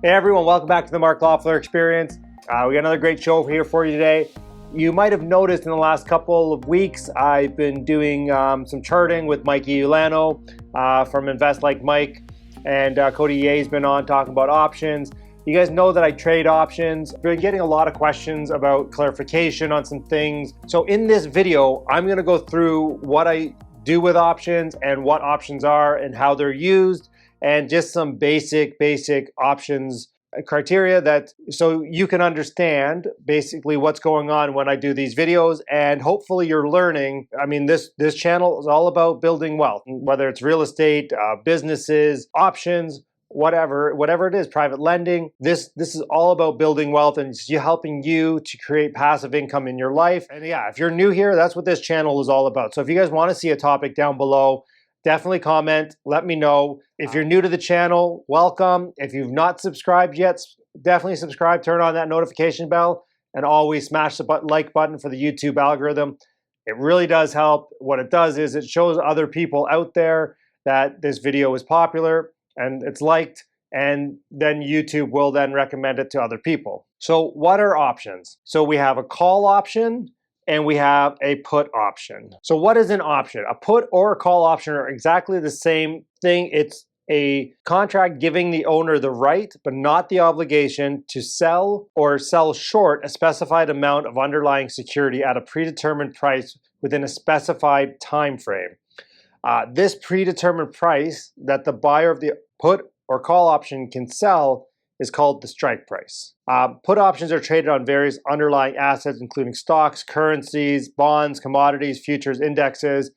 Hey everyone, welcome back to the Mark Loeffler Experience. We got another great show here for you today. You might have noticed in the last couple of weeks, I've been doing some charting with Mike Iulano from Invest Like Mike, and Cody Ye's been on talking about options. You guys know that I trade options. I've been getting a lot of questions about clarification on some things. So in this video, I'm gonna go through what I do with options and what options are and how they're used, and just some basic options criteria that so you can understand basically what's going on when I do these videos, and hopefully you're learning. I mean, this channel is all about building wealth, whether it's real estate, businesses, options, whatever it is, private lending. This is all about building wealth and helping you to create passive income in your life. And yeah, if you're new here, that's what this channel is all about. So if you guys want to see a topic down below, definitely comment, let me know. If you're new to the channel, welcome. If you've not subscribed yet, definitely subscribe, turn on that notification bell, and always smash the like button for the YouTube algorithm. It really does help. What it does is it shows other people out there that this video is popular and it's liked, and then YouTube will then recommend it to other people. So what are options? So we have a call option, and we have a put option. So what is an option? A put or a call option are exactly the same thing. It's a contract giving the owner the right, but not the obligation, to sell or sell short a specified amount of underlying security at a predetermined price within a specified time frame. This predetermined price that the buyer of the put or call option can sell is called the strike price. Put options are traded on various underlying assets, including stocks, currencies, bonds, commodities, futures, indexes.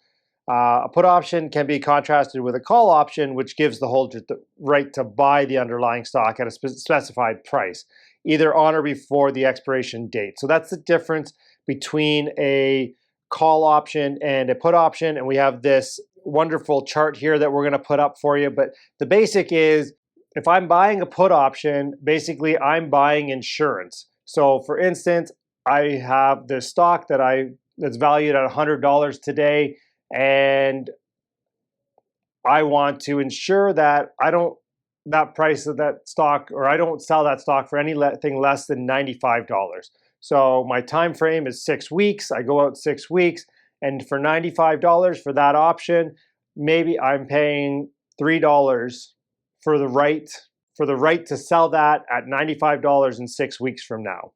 A put option can be contrasted with a call option, which gives the holder the right to buy the underlying stock at a specified price, either on or before the expiration date. So that's the difference between a call option and a put option. And we have this wonderful chart here that we're going to put up for you. But the basic is, if I'm buying a put option, basically I'm buying insurance. So for instance, I have this stock that's valued at $100 today, and I want to ensure that I don't sell that stock for anything less than $95. So my time frame is 6 weeks. I go out 6 weeks, and for $95 for that option, maybe I'm paying $3 for the right to sell that at $95 in 6 weeks from now.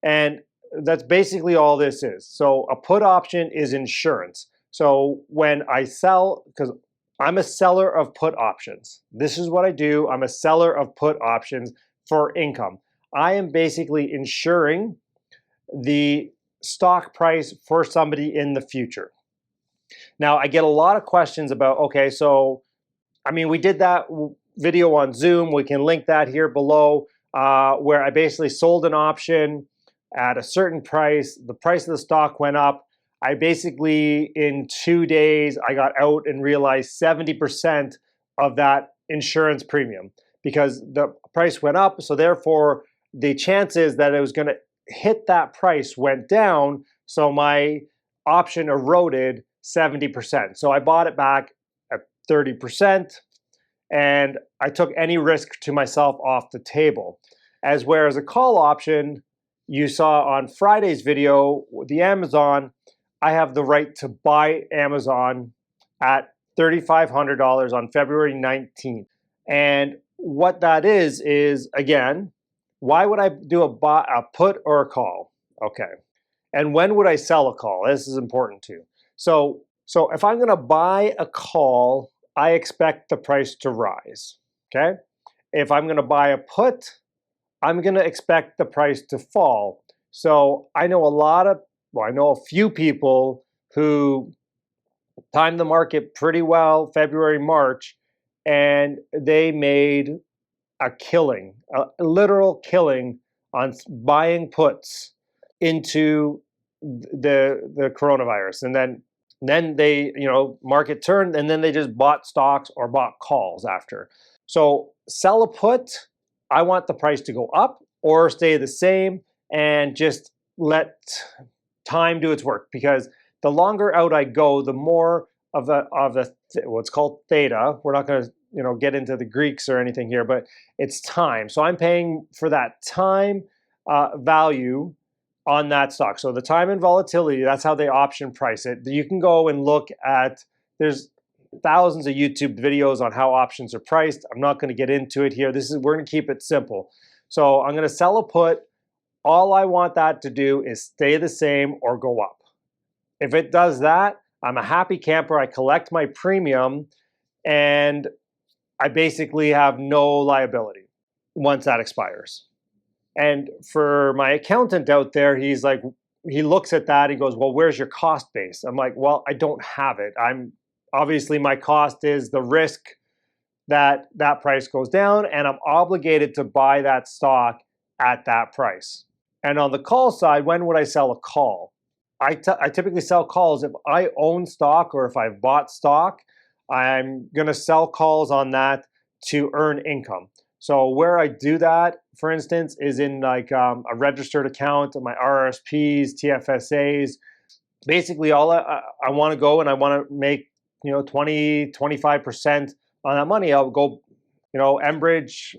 And that's basically all this is. So a put option is insurance. So when I sell, because I'm a seller of put options, this is what I do. I'm a seller of put options for income. I am basically insuring the stock price for somebody in the future. Now, I get a lot of questions about, okay, so I mean, we did that video on Zoom. We can link that here below, where I basically sold an option at a certain price. The price of the stock went up. I basically, in 2 days, I got out and realized 70% of that insurance premium because the price went up. So therefore, the chances that it was going to hit that price went down. So my option eroded 70%. So I bought it back 30%, and I took any risk to myself off the table. Whereas a call option, you saw on Friday's video, the Amazon, I have the right to buy Amazon at $3,500 on February 19th. And what that is again, why would I do a put or a call? Okay. And when would I sell a call? This is important too. So if I'm going to buy a call, I expect the price to rise, okay? If I'm going to buy a put, I'm going to expect the price to fall. So I know I know a few people who timed the market pretty well, February, March, and they made a killing, a literal killing on buying puts into the coronavirus. And then they, market turned, and then they just bought stocks or bought calls after. So sell a put, I want the price to go up or stay the same and just let time do its work, because the longer out I go, the more of what's called theta. We're not going to get into the Greeks or anything here, but it's time. So I'm paying for that time value on that stock. So the time and volatility, that's how they option price it. You can go and look at, there's thousands of YouTube videos on how options are priced. I'm not going to get into it here. We're going to keep it simple. So I'm going to sell a put. All I want that to do is stay the same or go up. If it does that, I'm a happy camper. I collect my premium and I basically have no liability once that expires. And for my accountant out there, he's like, he looks at that, he goes, well, where's your cost base? I'm like, well, I don't have it. Obviously my cost is the risk that that price goes down, and I'm obligated to buy that stock at that price. And on the call side, when would I sell a call? I typically sell calls if I own stock or if I've bought stock. I'm going to sell calls on that to earn income. So where I do that, for instance, is in like a registered account, my RRSPs, TFSAs. Basically, all I want to go and I want to make 20, 25% on that money. I'll go, Enbridge,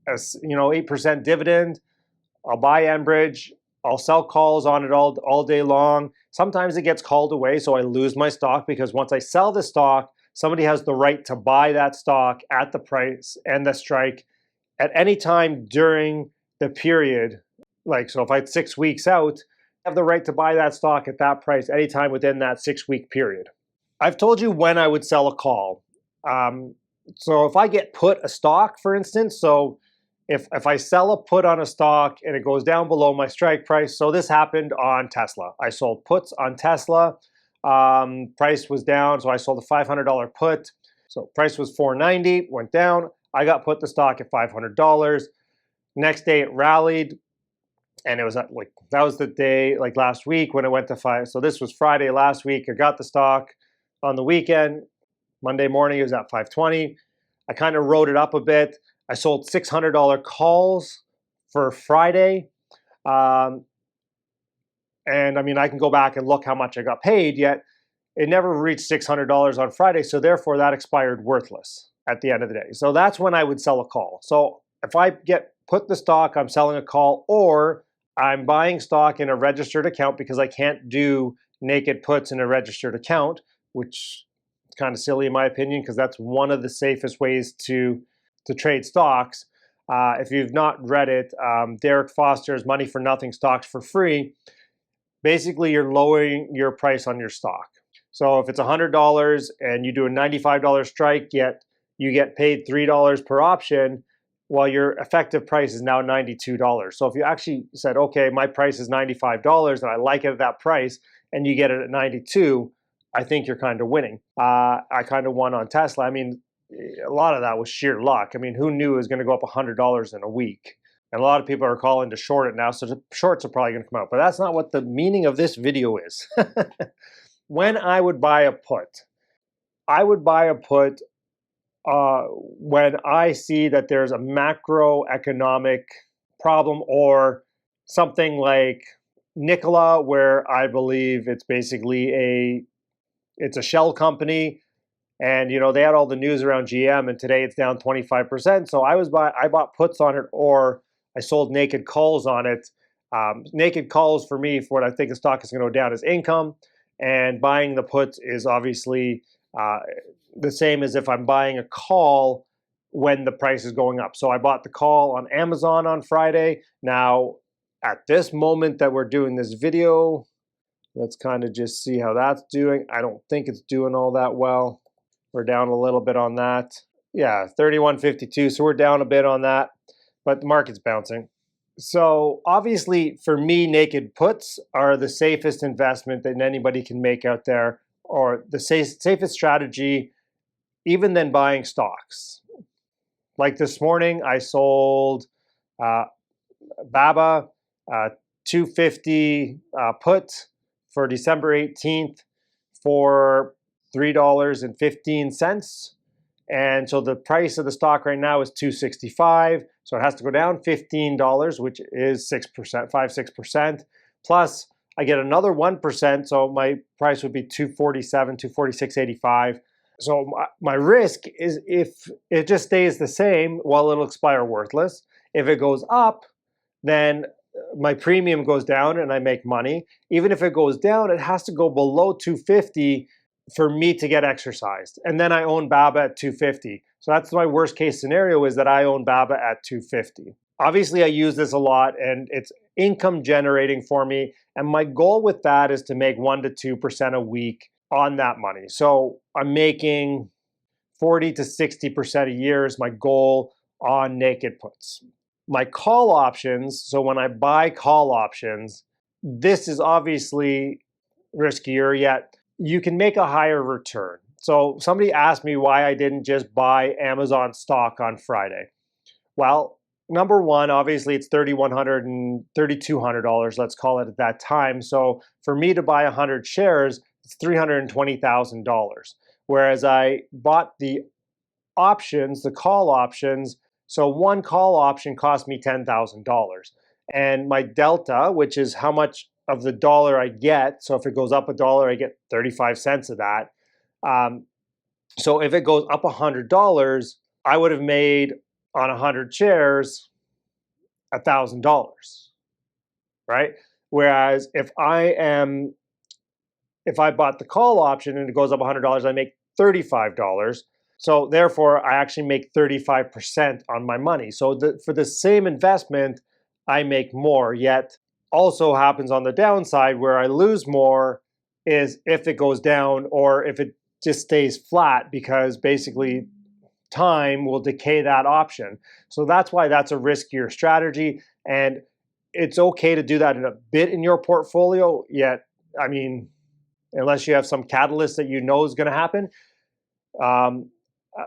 8% dividend. I'll buy Enbridge. I'll sell calls on it all day long. Sometimes it gets called away, so I lose my stock because once I sell the stock, somebody has the right to buy that stock at the price and the strike at any time during the period. Like, so if I had 6 weeks out, I have the right to buy that stock at that price anytime within that 6-week period. I've told you when I would sell a call. So if I get put a stock, for instance, so if I sell a put on a stock and it goes down below my strike price, so this happened on Tesla. I sold puts on Tesla. Price was down, so I sold a $500 put. So price was $490, went down. I got put the stock at $500. Next day it rallied, and it was that was the day, like last week, when it went to 5. So this was Friday last week. I got the stock on the weekend. Monday morning it was at 520. I kind of wrote it up a bit. I sold $600 calls for Friday. And I mean, I can go back and look how much I got paid, yet it never reached $600 on Friday. So therefore that expired worthless at the end of the day. So that's when I would sell a call. So if I get put the stock, I'm selling a call, or I'm buying stock in a registered account because I can't do naked puts in a registered account, which is kind of silly in my opinion, because that's one of the safest ways to trade stocks. If you've not read it, Derek Foster's Money for Nothing, Stocks for Free. Basically, you're lowering your price on your stock. So if it's $100 and you do a $95 strike, yet you get paid $3 per option, well, your effective price is now $92. So if you actually said, okay, my price is $95 and I like it at that price, and you get it at 92, I think you're kind of winning. I kind of won on Tesla. I mean, a lot of that was sheer luck. I mean, who knew it was going to go up $100 in a week? And a lot of people are calling to short it now, so the shorts are probably going to come out. But that's not what the meaning of this video is. When I would buy a put, I would buy a put when I see that there's a macroeconomic problem, or something like Nikola, where I believe it's basically it's a shell company. And they had all the news around GM, and today it's down 25%. So I bought puts on it, or I sold naked calls on it. Naked calls for me, for what I think the stock is going to go down, is income, and buying the puts is obviously the same as if I'm buying a call when the price is going up. So I bought the call on Amazon on Friday. Now, at this moment that we're doing this video, let's kind of just see how that's doing. I don't think it's doing all that well. We're down a little bit on that. Yeah, 31.52, so we're down a bit on that, but the market's bouncing. So obviously for me, naked puts are the safest investment that anybody can make out there, or the safest strategy even than buying stocks. Like this morning, I sold BABA 250 put for December 18th for $3.15. And so the price of the stock right now is $265. So it has to go down $15, which is 6%, 5-6%. Plus I get another 1%. So my price would be $247, $246.85. So my risk is if it just stays the same, well, it'll expire worthless. If it goes up, then my premium goes down and I make money. Even if it goes down, it has to go below 250 for me to get exercised. And then I own BABA at 250. So that's my worst case scenario, is that I own BABA at 250. Obviously, I use this a lot and it's income generating for me. And my goal with that is to make 1 to 2% a week on that money. So I'm making 40 to 60% a year is my goal on naked puts. My call options, so when I buy call options, this is obviously riskier, yet you can make a higher return. So somebody asked me why I didn't just buy Amazon stock on Friday. Well, number one, obviously it's $3,100 and $3,200, let's call it at that time. So for me to buy 100 shares, it's $320,000. Whereas I bought the options, the call options, so one call option cost me $10,000. And my delta, which is how much of the dollar I get, so if it goes up $1, I get 35 cents of that. So if it goes up $100, I would have made on 100 shares $1,000, right? Whereas if I bought the call option and it goes up $100, I make $35. So therefore, I actually make 35% on my money. So for the same investment, I make more. Yet also happens on the downside where I lose more is if it goes down or if it just stays flat, because basically time will decay that option. So that's why that's a riskier strategy. And it's okay to do that in a bit in your portfolio. Yet, I mean, unless you have some catalyst that you know is going to happen.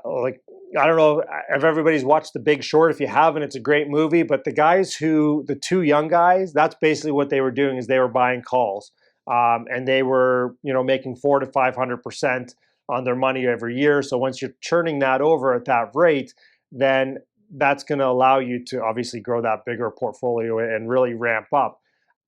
Like, I don't know if everybody's watched The Big Short. If you haven't, it's a great movie. But the two young guys, that's basically what they were doing, is they were buying calls. And they were, making 400 to 500% on their money every year. So once you're churning that over at that rate, then that's going to allow you to obviously grow that bigger portfolio and really ramp up.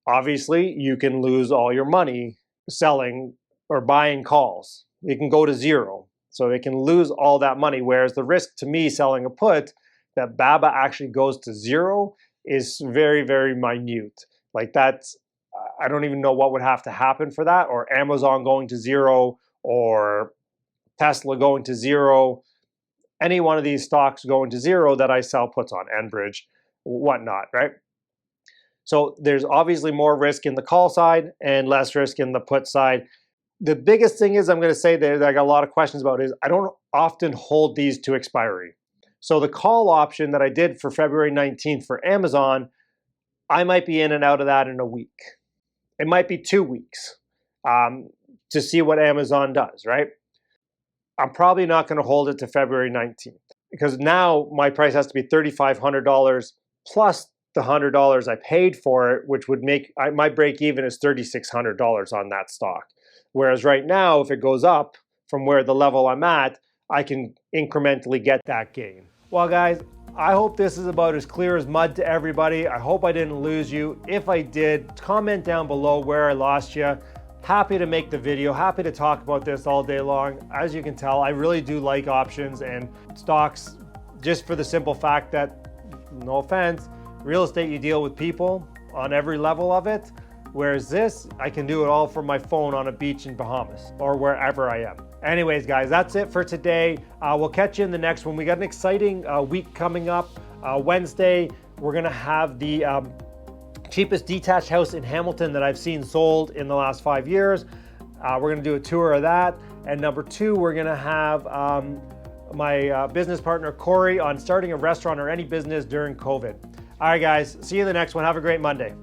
Obviously, you can lose all your money selling or buying calls. It can go to zero. So they can lose all that money. Whereas the risk to me selling a put that BABA actually goes to zero is very, very minute. Like that's, I don't even know what would have to happen for that, or Amazon going to zero, or Tesla going to zero, any one of these stocks going to zero that I sell puts on, Enbridge, whatnot, right? So there's obviously more risk in the call side and less risk in the put side. The biggest thing is, I'm going to say that I got a lot of questions about, is I don't often hold these to expiry. So the call option that I did for February 19th for Amazon, I might be in and out of that in a week. It might be 2 weeks to see what Amazon does, right? I'm probably not going to hold it to February 19th because now my price has to be $3,500 plus the $100 I paid for it, which would make my break even is $3,600 on that stock. Whereas right now, if it goes up from where the level I'm at, I can incrementally get that gain. Well, guys, I hope this is about as clear as mud to everybody. I hope I didn't lose you. If I did, comment down below where I lost you. Happy to make the video, happy to talk about this all day long. As you can tell, I really do like options and stocks, just for the simple fact that, no offense, real estate, you deal with people on every level of it. Whereas this, I can do it all from my phone on a beach in Bahamas or wherever I am. Anyways, guys, that's it for today. We'll catch you in the next one. We got an exciting week coming up. Wednesday, we're gonna have the cheapest detached house in Hamilton that I've seen sold in the last 5 years. We're gonna do a tour of that. And number two, we're gonna have my business partner, Corey, on starting a restaurant or any business during COVID. All right, guys, see you in the next one. Have a great Monday.